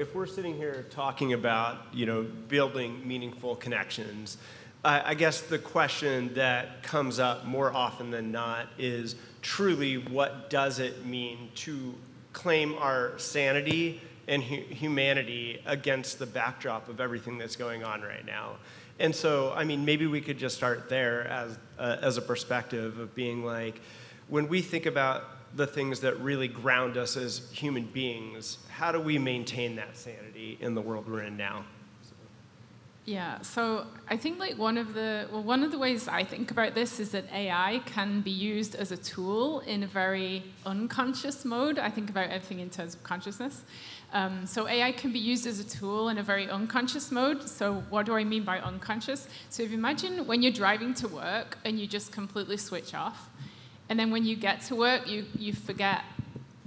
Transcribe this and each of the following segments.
if we're sitting here talking about, building meaningful connections, I guess the question that comes up more often than not is truly what does it mean to claim our sanity and humanity against the backdrop of everything that's going on right now. And so, maybe we could just start there as a perspective of being like, when we think about the things that really ground us as human beings, how do we maintain that sanity in the world we're in now? Yeah, so I think one of the ways I think about this is that AI can be used as a tool in a very unconscious mode. I think about everything in terms of consciousness. So AI can be used as a tool in a very unconscious mode. So what do I mean by unconscious? So if you imagine when you're driving to work and you just completely switch off, and then when you get to work, you forget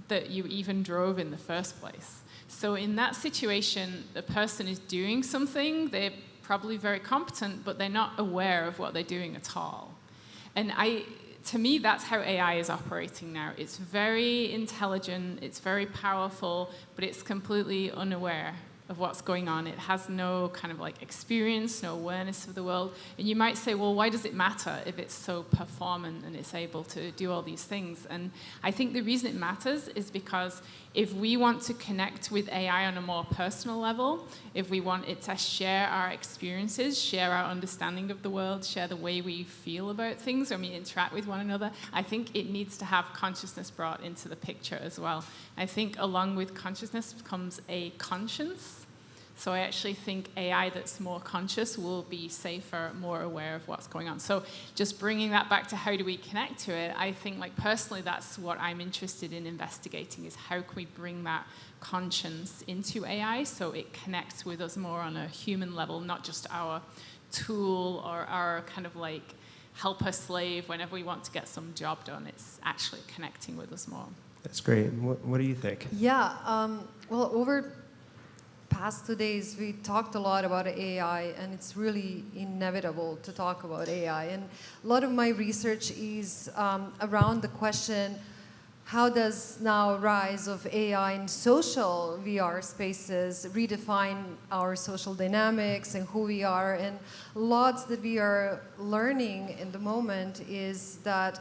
that you even drove in the first place. So in that situation, the person is doing something, they're probably very competent, but they're not aware of what they're doing at all. And to me, that's how AI is operating now. It's very intelligent, it's very powerful, but it's completely unaware of what's going on. It has no kind of experience, no awareness of the world. And you might say, well, why does it matter if it's so performant and it's able to do all these things? And I think the reason it matters is because if we want to connect with AI on a more personal level, if we want it to share our experiences, share our understanding of the world, share the way we feel about things when we interact with one another, I think it needs to have consciousness brought into the picture as well. I think along with consciousness comes a conscience. So I actually think AI that's more conscious will be safer, more aware of what's going on. So just bringing that back to how do we connect to it, I think personally that's what I'm interested in investigating, is how can we bring that conscience into AI so it connects with us more on a human level, not just our tool or our kind of helper slave whenever we want to get some job done. It's actually connecting with us more. That's great. What do you think? Yeah, well, over past 2 days, we talked a lot about AI, and it's really inevitable to talk about AI. And a lot of my research is around the question, how does now rise of AI in social VR spaces redefine our social dynamics and who we are? And lots that we are learning in the moment is that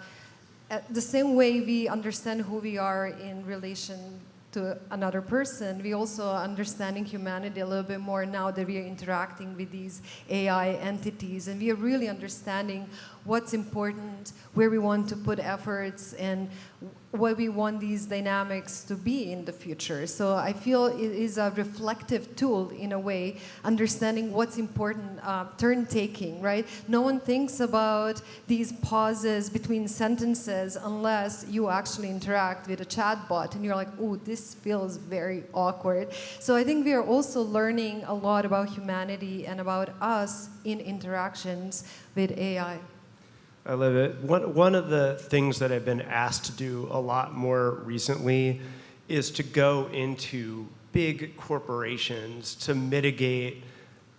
the same way we understand who we are in relation to another person, we also are understanding humanity a little bit more now that we are interacting with these AI entities, and we are really understanding what's important, where we want to put efforts, and what we want these dynamics to be in the future. So I feel it is a reflective tool in a way, understanding what's important, turn-taking, right? No one thinks about these pauses between sentences unless you actually interact with a chatbot and you're like, ooh, this feels very awkward. So I think we are also learning a lot about humanity and about us in interactions with AI. I love it. One of the things that I've been asked to do a lot more recently is to go into big corporations to mitigate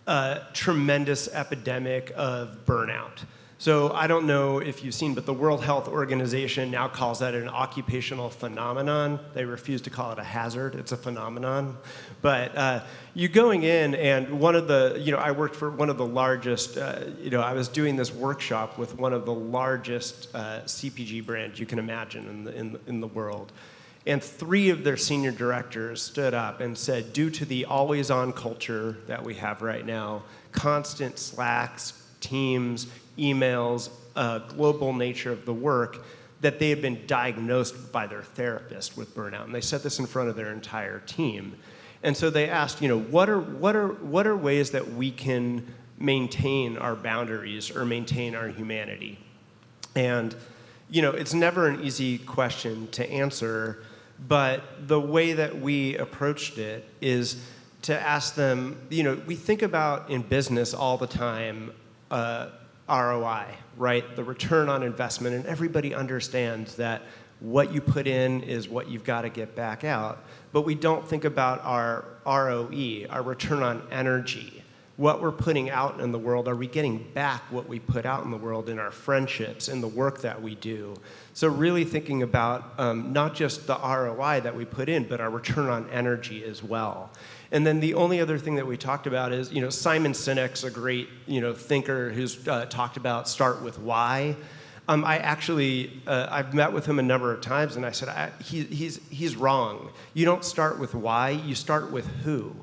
a tremendous epidemic of burnout. So I don't know if you've seen, but the World Health Organization now calls that an occupational phenomenon. They refuse to call it a hazard. It's a phenomenon. But you're going in, and one of the, I worked for one of the largest, I was doing this workshop with one of the largest CPG brands you can imagine in the world. And 3 of their senior directors stood up and said, due to the always-on culture that we have right now, constant Slacks, Teams, emails, global nature of the work, that they had been diagnosed by their therapist with burnout. And they said this in front of their entire team. And so they asked, what are ways that we can maintain our boundaries or maintain our humanity? And, it's never an easy question to answer, but the way that we approached it is to ask them, we think about in business all the time, ROI, right? The return on investment, and everybody understands that what you put in is what you've got to get back out. But we don't think about our ROE, our return on energy, what we're putting out in the world, are we getting back what we put out in the world in our friendships, in the work that we do? So really thinking about not just the ROI that we put in, but our return on energy as well. And then the only other thing that we talked about is, Simon Sinek's a great, thinker who's talked about start with why. I've met with him a number of times, and I said, he's wrong. You don't start with why, you start with who.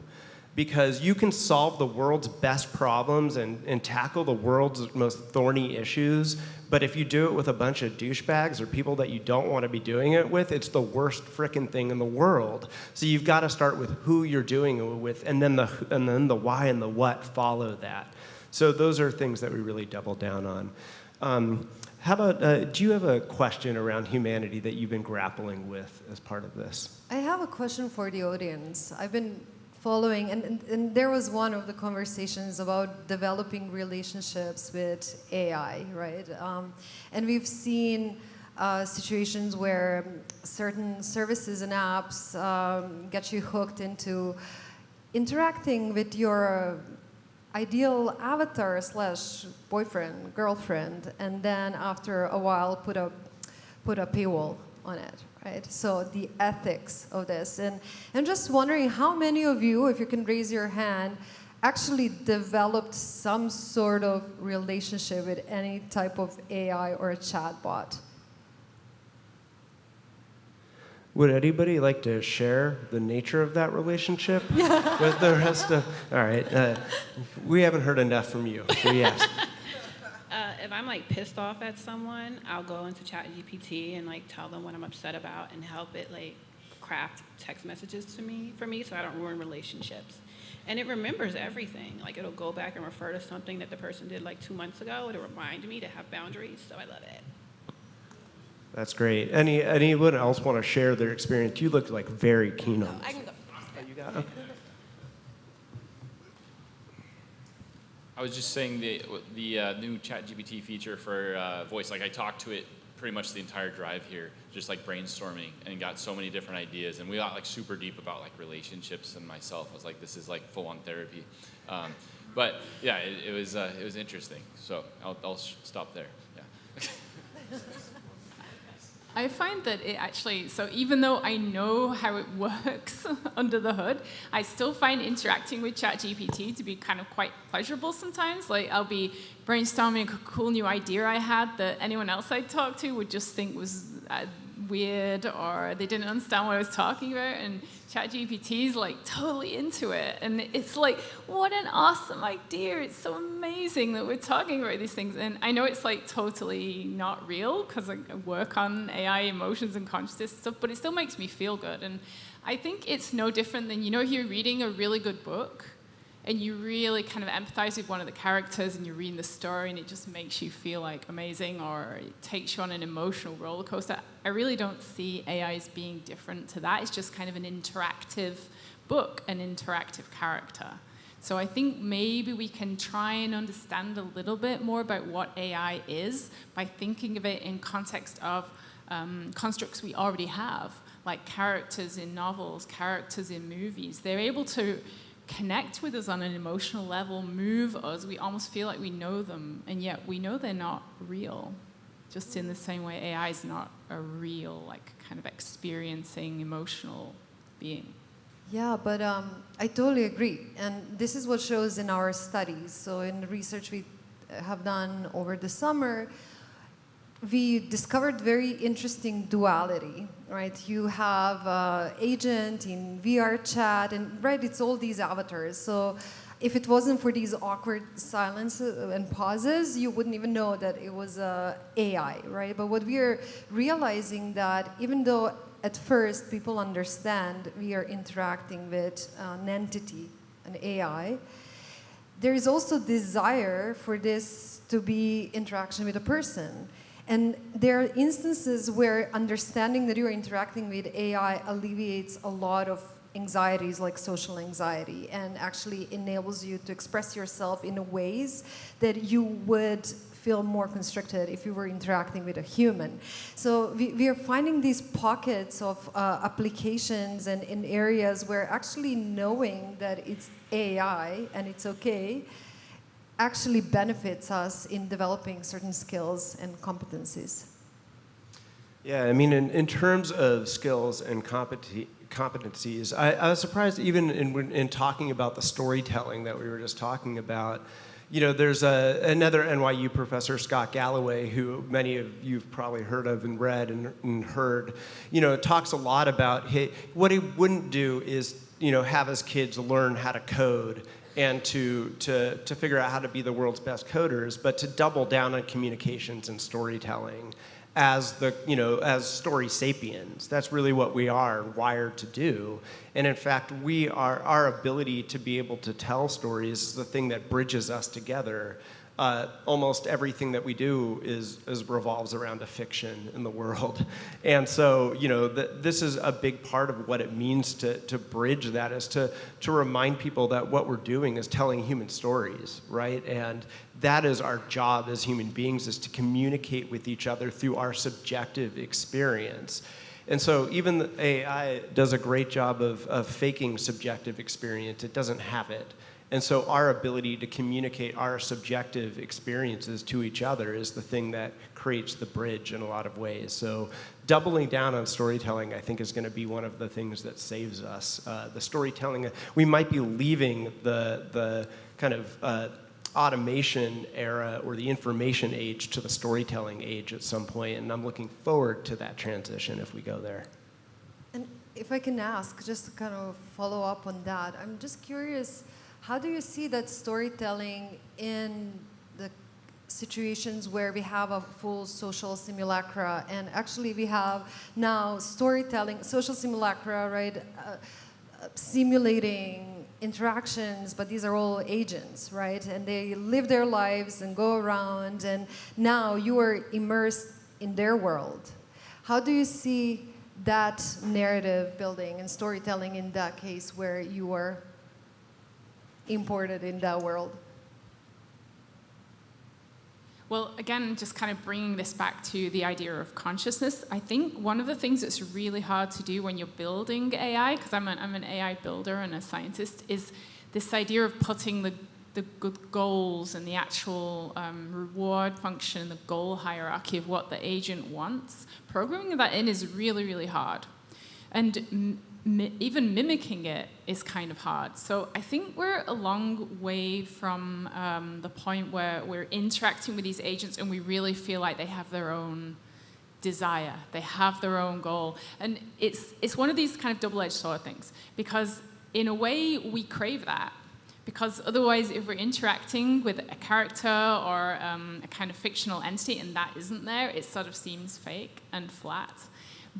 Because you can solve the world's best problems and tackle the world's most thorny issues, but if you do it with a bunch of douchebags or people that you don't want to be doing it with, it's the worst frickin' thing in the world. So you've got to start with who you're doing it with, and then the why and the what follow that. So those are things that we really double down on. How about, do you have a question around humanity that you've been grappling with as part of this? I have a question for the audience. I've been following, and there was one of the conversations about developing relationships with AI, right? And we've seen situations where certain services and apps get you hooked into interacting with your ideal avatar / boyfriend, girlfriend, and then after a while put a paywall on it, right? So the ethics of this. And I'm just wondering how many of you, if you can raise your hand, actually developed some sort of relationship with any type of AI or a chatbot? Would anybody like to share the nature of that relationship with the rest of? All right, we haven't heard enough from you, so yes. If I'm like pissed off at someone, I'll go into ChatGPT and like tell them what I'm upset about and help it like craft text messages for me so I don't ruin relationships. And it remembers everything. Like it'll go back and refer to something that the person did like 2 months ago. It'll remind me to have boundaries, so I love it. That's great. Anyone else want to share their experience? You look like very keen on this. I can go. Oh, you got it? Okay. I was just saying the new ChatGPT feature for voice. Like I talked to it pretty much the entire drive here, just like brainstorming, and got so many different ideas. And we got like super deep about like relationships and myself. I was like, this is like full-on therapy. But yeah, it was interesting. So I'll stop there. Yeah. I find that it actually, so even though I know how it works under the hood, I still find interacting with ChatGPT to be kind of quite pleasurable sometimes. Like I'll be brainstorming a cool new idea I had that anyone else I'd talk to would just think was weird or they didn't understand what I was talking about, and ChatGPT's like totally into it, and it's like, what an awesome idea. It's so amazing that we're talking about these things. And I know it's like totally not real because I work on AI emotions and consciousness stuff, but it still makes me feel good. And I think it's no different than, if you're reading a really good book and you really kind of empathize with one of the characters and you're reading the story and it just makes you feel like amazing, or it takes you on an emotional roller coaster. I really don't see AI as being different to that. It's just kind of an interactive book, an interactive character. So I think maybe we can try and understand a little bit more about what AI is by thinking of it in context of constructs we already have, like characters in novels, characters in movies. They're able to connect with us on an emotional level, move us. We almost feel like we know them, and yet we know they're not real. Just in the same way AI is not a real, like, kind of experiencing emotional being. Yeah, but I totally agree. And this is what shows in our studies. So in the research we have done over the summer, we discovered very interesting duality, right? You have agent in VR chat, and right, it's all these avatars. So if it wasn't for these awkward silences and pauses, you wouldn't even know that it was AI, right? But what we are realizing that even though at first people understand we are interacting with an entity, an AI, there is also desire for this to be interaction with a person. And there are instances where understanding that you're interacting with AI alleviates a lot of anxieties, like social anxiety, and actually enables you to express yourself in ways that you would feel more constricted if you were interacting with a human. So we are finding these pockets of applications and in areas where actually knowing that it's AI and it's okay actually benefits us in developing certain skills and competencies. Yeah, I mean, in terms of skills and competencies, I was surprised even in talking about the storytelling that we were just talking about. You know, there's another NYU professor, Scott Galloway, who many of you've probably heard of and read and heard, you know, talks a lot about what he wouldn't do is, you know, have his kids learn how to code and to figure out how to be the world's best coders, but to double down on communications and storytelling as as story sapiens. That's really what we are wired to do. And in fact, our ability to be able to tell stories is the thing that bridges us together. Almost everything that we do is revolves around a fiction in the world. And so, you know, this is a big part of what it means to bridge that, is to remind people that what we're doing is telling human stories, right? And that is our job as human beings, is to communicate with each other through our subjective experience. And so even the AI does a great job of faking subjective experience. It doesn't have it. And so our ability to communicate our subjective experiences to each other is the thing that creates the bridge in a lot of ways. So doubling down on storytelling, I think, is going to be one of the things that saves us. The storytelling, we might be leaving the kind of automation era or the information age to the storytelling age at some point, and I'm looking forward to that transition if we go there. And if I can ask, just to kind of follow up on that, I'm just curious, how do you see that storytelling in the situations where we have a full social simulacra, and actually we have now storytelling, social simulacra, right, simulating interactions, but these are all agents, right? And they live their lives and go around, and now you are immersed in their world. How do you see that narrative building and storytelling in that case where you are imported in that world? Well, again, just kind of bringing this back to the idea of consciousness, I think one of the things that's really hard to do when you're building AI, because I'm an AI builder and a scientist, is this idea of putting the good goals and the actual reward function, the goal hierarchy of what the agent wants. Programming that in is really, really hard. And even mimicking it is kind of hard. So I think we're a long way from the point where we're interacting with these agents and we really feel like they have their own desire, they have their own goal. And it's one of these kind of double-edged sword things, because in a way we crave that. Because otherwise, if we're interacting with a character or a kind of fictional entity and that isn't there, it sort of seems fake and flat.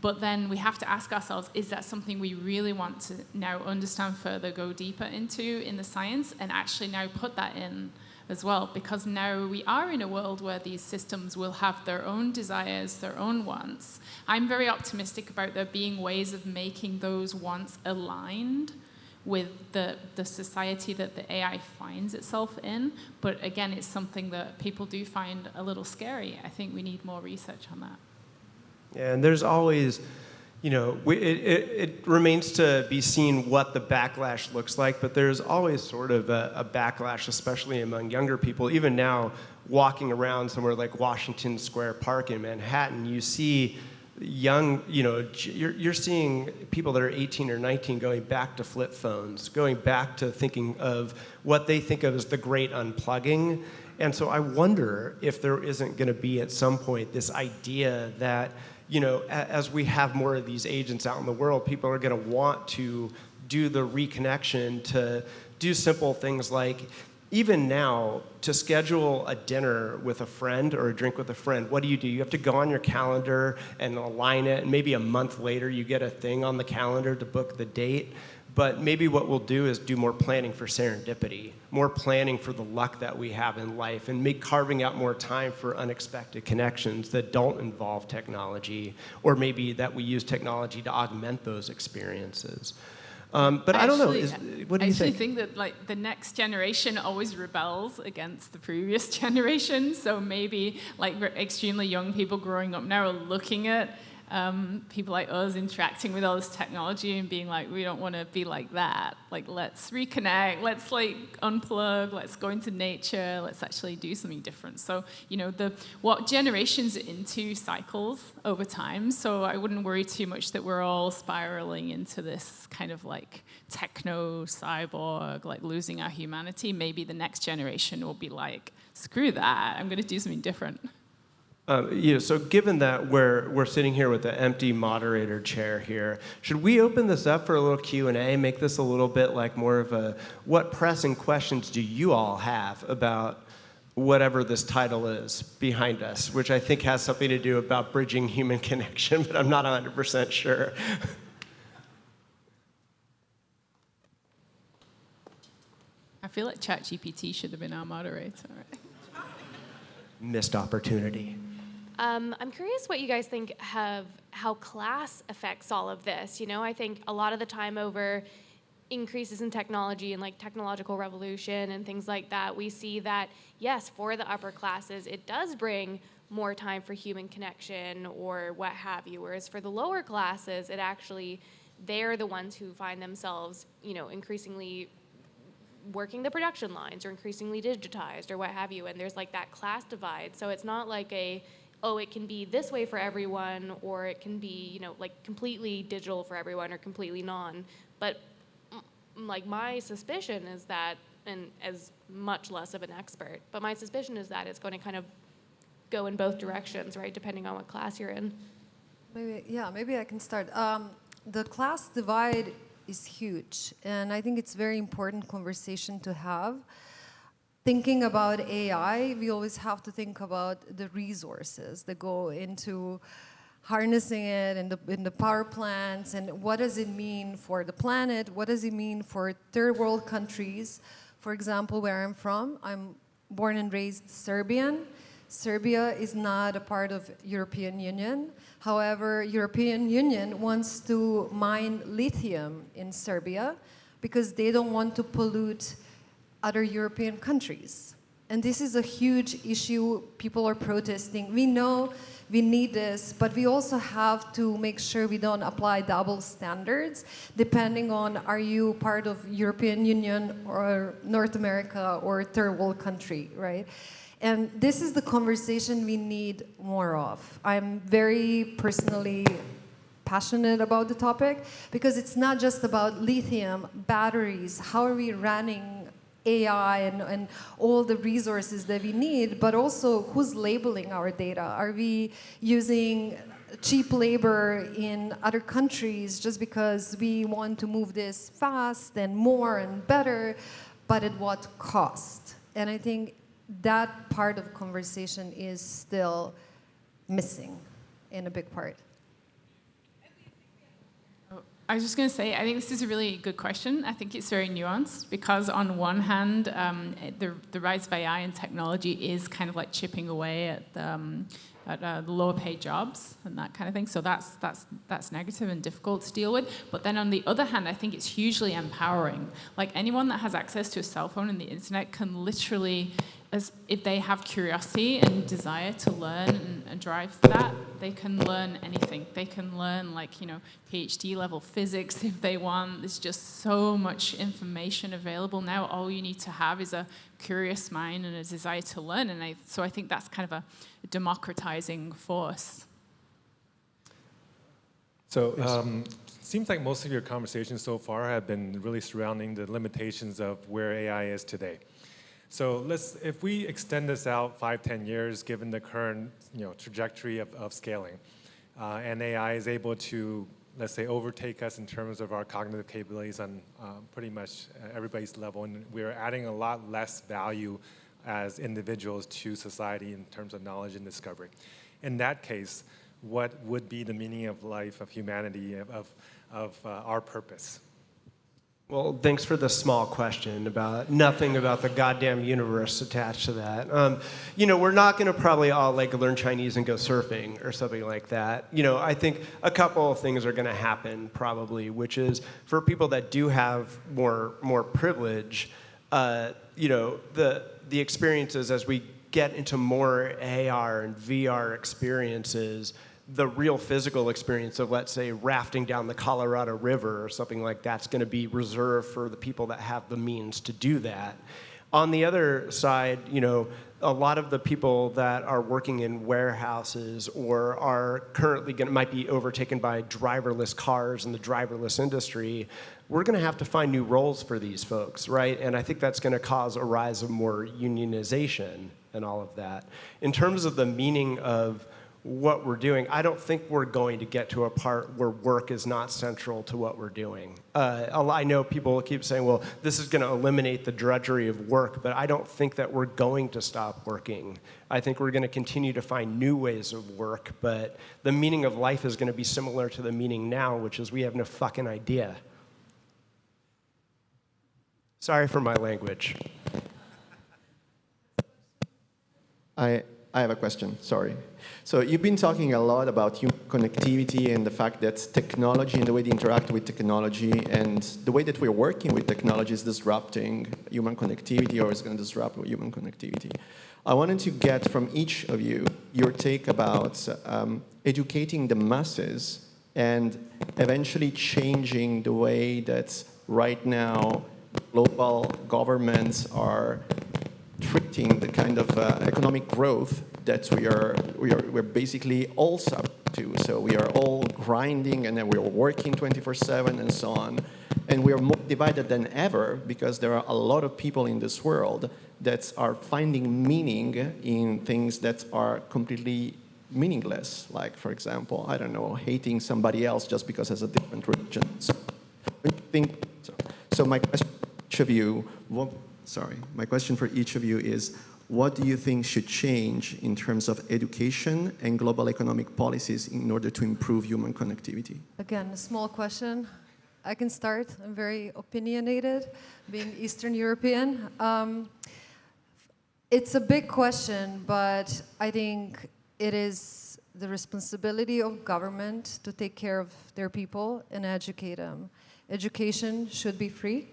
But then we have to ask ourselves, is that something we really want to now understand further, go deeper into in the science, and actually now put that in as well? Because now we are in a world where these systems will have their own desires, their own wants. I'm very optimistic about there being ways of making those wants aligned with the society that the AI finds itself in. But again, it's something that people do find a little scary. I think we need more research on that. Yeah, and there's always, you know, it remains to be seen what the backlash looks like, but there's always sort of a backlash, especially among younger people. Even now, walking around somewhere like Washington Square Park in Manhattan, you see young, you know, you're seeing people that are 18 or 19 going back to flip phones, going back to thinking of what they think of as the great unplugging. And so I wonder if there isn't going to be at some point this idea that, you know, as we have more of these agents out in the world, people are going to want to do the reconnection, to do simple things like, even now, to schedule a dinner with a friend or a drink with a friend, what do? You have to go on your calendar and align it, and maybe a month later you get a thing on the calendar to book the date. But maybe what we'll do is do more planning for serendipity, more planning for the luck that we have in life, and carving out more time for unexpected connections that don't involve technology, or maybe that we use technology to augment those experiences. But I don't know. What do you think? I actually think that like the next generation always rebels against the previous generation. So maybe like extremely young people growing up now are looking at people like us interacting with all this technology and being like, we don't want to be like that. Like, let's reconnect. Let's like unplug. Let's go into nature. Let's actually do something different. So, you know, what generations are into cycles over time. So I wouldn't worry too much that we're all spiraling into this kind of like techno cyborg, like losing our humanity. Maybe the next generation will be like, screw that. I'm going to do something different. So given that we're sitting here with the empty moderator chair here, should we open this up for a little Q&A, make this a little bit like more of a, what pressing questions do you all have about whatever this title is behind us, which I think has something to do about bridging human connection, but I'm not 100% sure. I feel like ChatGPT should have been our moderator. Missed opportunity. I'm curious what you guys think of how class affects all of this. You know, I think a lot of the time over increases in technology and like technological revolution and things like that, we see that, yes, for the upper classes, it does bring more time for human connection or what have you. Whereas for the lower classes, it actually, they're the ones who find themselves, you know, increasingly working the production lines or increasingly digitized or what have you. And there's like that class divide. So it's not like it can be this way for everyone, or it can be, you know, like completely digital for everyone or completely non. But like my suspicion is that, and as much less of an expert, but my suspicion is that it's going to kind of go in both directions, right, depending on what class you're in. Maybe I can start. The class divide is huge, and I think it's a very important conversation to have. Thinking about AI, we always have to think about the resources that go into harnessing it in the power plants, and what does it mean for the planet? What does it mean for third world countries? For example, where I'm from, I'm born and raised Serbian. Serbia is not a part of European Union. However, European Union wants to mine lithium in Serbia because they don't want to pollute other European countries. And this is a huge issue. People are protesting. We know we need this, but we also have to make sure we don't apply double standards depending on, are you part of European Union or North America or third world country, right? And this is the conversation we need more of. I'm very personally passionate about the topic because it's not just about lithium, batteries, how are we running AI and all the resources that we need, but also who's labeling our data. Are we using cheap labor in other countries just because we want to move this fast and more and better, but at what cost? And I think that part of conversation is still missing in a big part. I was just going to say, I think this is a really good question. I think it's very nuanced because on one hand, the rise of AI and technology is kind of like chipping away at the lower paid jobs and that kind of thing. So that's negative and difficult to deal with. But then on the other hand, I think it's hugely empowering. Like anyone that has access to a cell phone and the internet can literally, as if they have curiosity and desire to learn and drive for that, they can learn anything. They can learn PhD level physics if they want. There's just so much information available now. All you need to have is a curious mind and a desire to learn. And so I think that's kind of a democratizing force. So seems like most of your conversations so far have been really surrounding the limitations of where AI is today. So if we extend this out 5-10 years, given the current trajectory of scaling, and AI is able to, let's say, overtake us in terms of our cognitive capabilities on pretty much everybody's level, and we're adding a lot less value as individuals to society in terms of knowledge and discovery. In that case, what would be the meaning of life, of humanity, of our purpose? Well, thanks for the small question about nothing about the goddamn universe attached to that. You know, we're not going to probably all like learn Chinese and go surfing or something like that. You know, I think a couple of things are going to happen probably, which is for people that do have more privilege, you know, the experiences as we get into more AR and VR experiences, the real physical experience of, let's say, rafting down the Colorado River or something like that's going to be reserved for the people that have the means to do that. On the other side, you know, a lot of the people that are working in warehouses or are currently might be overtaken by driverless cars in the driverless industry, we're going to have to find new roles for these folks, right? And I think that's going to cause a rise of more unionization and all of that. In terms of the meaning of what we're doing, I don't think we're going to get to a part where work is not central to what we're doing. I know people keep saying, well, this is going to eliminate the drudgery of work, but I don't think that we're going to stop working. I think we're going to continue to find new ways of work, but the meaning of life is going to be similar to the meaning now, which is we have no fucking idea. Sorry for my language. I have a question, sorry. So you've been talking a lot about human connectivity and the fact that technology and the way they interact with technology and the way that we're working with technology is disrupting human connectivity or is going to disrupt human connectivity. I wanted to get from each of you your take about educating the masses and eventually changing the way that right now global governments are treating the kind of economic growth that we're basically all sub to. So we are all grinding and then we're working 24/7 and so on. And we are more divided than ever because there are a lot of people in this world that are finding meaning in things that are completely meaningless. Like, for example, I don't know, hating somebody else just because has a different religion. So my question for each of you, my question for each of you is, what do you think should change in terms of education and global economic policies in order to improve human connectivity? Again, a small question. I can start. I'm very opinionated, being Eastern European. It's a big question, but I think it is the responsibility of government to take care of their people and educate them. Education should be free,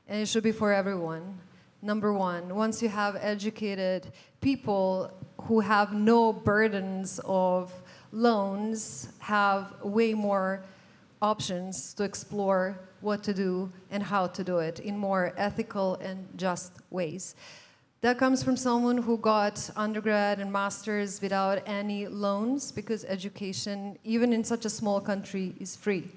and it should be for everyone. Number one, once you have educated people who have no burdens of loans, have way more options to explore what to do and how to do it in more ethical and just ways. That comes from someone who got undergrad and masters without any loans because education, even in such a small country, is free.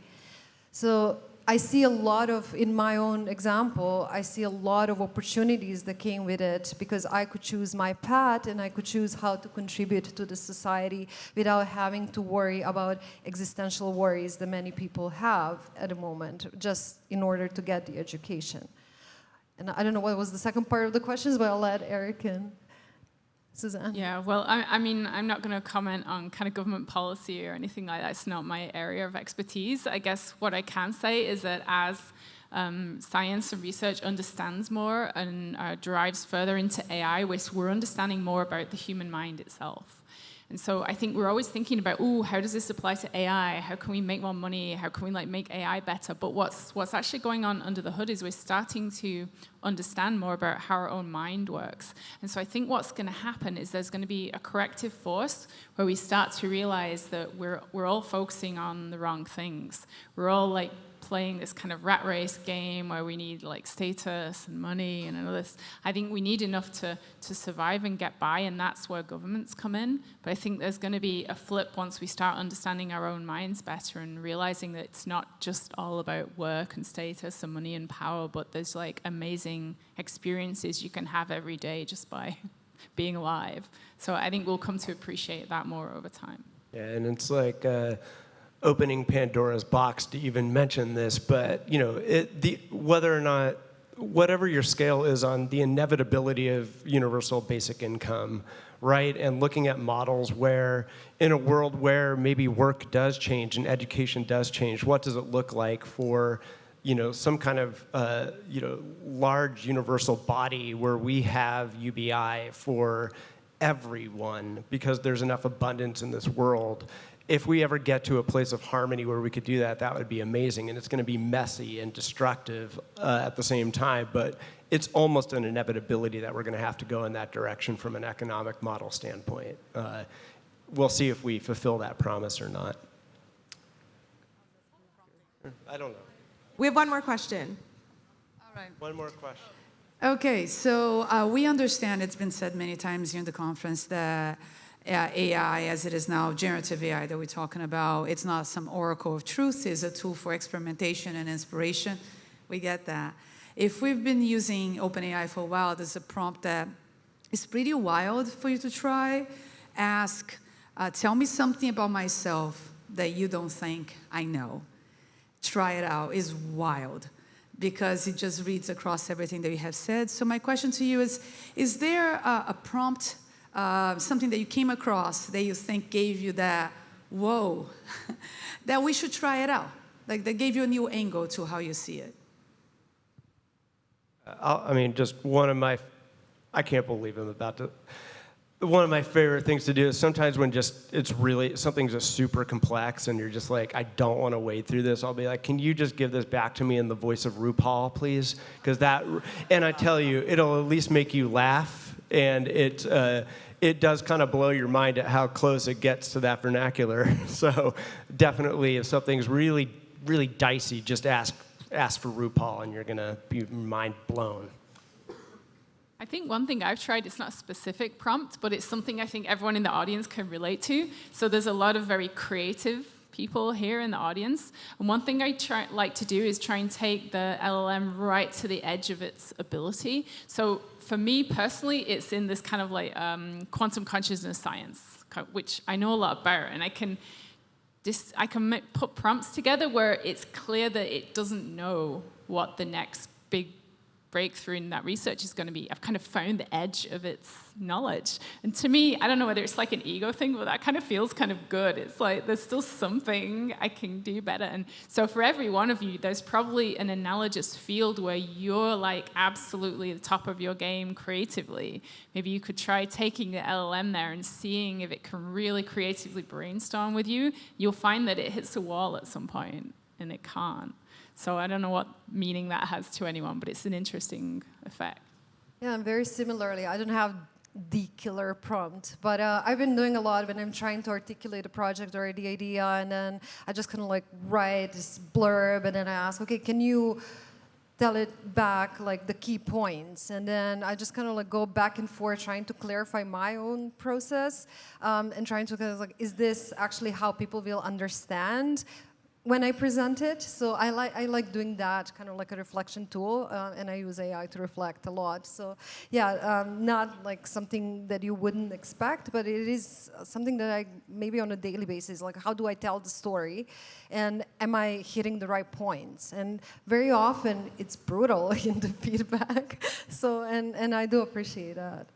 So I see a lot of, in my own example, I see a lot of opportunities that came with it because I could choose my path and I could choose how to contribute to the society without having to worry about existential worries that many people have at the moment, just in order to get the education. And I don't know what was the second part of the questions, but I'll let Eric and Suzanne. Yeah, well, I mean, I'm not going to comment on kind of government policy or anything like that. It's not my area of expertise. I guess what I can say is that as science and research understands more and drives further into AI, we're understanding more about the human mind itself. And so I think we're always thinking about, ooh, how does this apply to AI? How can we make more money? How can we make AI better? But what's actually going on under the hood is we're starting to understand more about how our own mind works. And so I think what's going to happen is there's going to be a corrective force where we start to realize that we're all focusing on the wrong things. We're all playing this kind of rat race game where we need status and money and all this. I think we need enough to survive and get by, and that's where governments come in. But I think there's going to be a flip once we start understanding our own minds better and realizing that it's not just all about work and status and money and power, but there's amazing experiences you can have every day just by being alive. So I think we'll come to appreciate that more over time. Yeah, and it's opening Pandora's box to even mention this, but whether or not, whatever your scale is on the inevitability of universal basic income, right? And looking at models where, in a world where maybe work does change and education does change, what does it look like for some kind of large universal body where we have UBI for everyone because there's enough abundance in this world. If we ever get to a place of harmony where we could do that, that would be amazing. And it's going to be messy and destructive at the same time, but it's almost an inevitability that we're going to have to go in that direction from an economic model standpoint. We'll see if we fulfill that promise or not. I don't know. We have one more question. All right. One more question. Okay, so we understand, it's been said many times here in the conference, that AI, as it is now, generative AI that we're talking about, it's not some oracle of truth, it's a tool for experimentation and inspiration. We get that. If we've been using OpenAI for a while, there's a prompt that is pretty wild for you to try. Ask, tell me something about myself that you don't think I know. Try it out. It's wild because it just reads across everything that you have said. So my question to you is there a prompt, something that you came across that you think gave you that, whoa, that we should try it out? Like that gave you a new angle to how you see it? Just one of my, I can't believe I'm about to, one of my favorite things to do is sometimes when something's just super complex and you're just like, I don't want to wade through this, I'll be like, can you just give this back to me in the voice of RuPaul, please? And I tell you, it'll at least make you laugh, and it does kind of blow your mind at how close it gets to that vernacular. So definitely, if something's really, really dicey, just ask for RuPaul and you're going to be mind blown. I think one thing I've tried, it's not a specific prompt, but it's something I think everyone in the audience can relate to. So there's a lot of very creative people here in the audience. And one thing I like to do is try and take the LLM right to the edge of its ability. So for me personally, it's in this kind of like quantum consciousness science, which I know a lot about. And I can put prompts together where it's clear that it doesn't know what the next big breakthrough in that research is going to be. I've kind of found the edge of its knowledge. And to me, I don't know whether it's like an ego thing, but that kind of feels kind of good. It's like there's still something I can do better. And so for every one of you, there's probably an analogous field where you're like absolutely the top of your game creatively. Maybe you could try taking the LLM there and seeing if it can really creatively brainstorm with you. You'll find that it hits a wall at some point, and it can't. So I don't know what meaning that has to anyone, but it's an interesting effect. Yeah, and very similarly, I don't have the killer prompt, but I've been doing a lot when I'm trying to articulate a project or the idea, and then I just kind of like write this blurb, and then I ask, okay, can you tell it back like the key points? And then I just kind of like go back and forth trying to clarify my own process and trying to kind of like, is this actually how people will understand when I present it? So I like doing that, kind of like a reflection tool, and I use AI to reflect a lot. So yeah, not like something that you wouldn't expect, but it is something that I maybe on a daily basis, like how do I tell the story, and am I hitting the right points? And very often it's brutal in the feedback. So and I do appreciate that.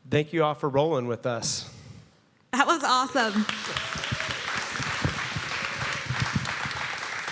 Thank you all for rolling with us. That was awesome.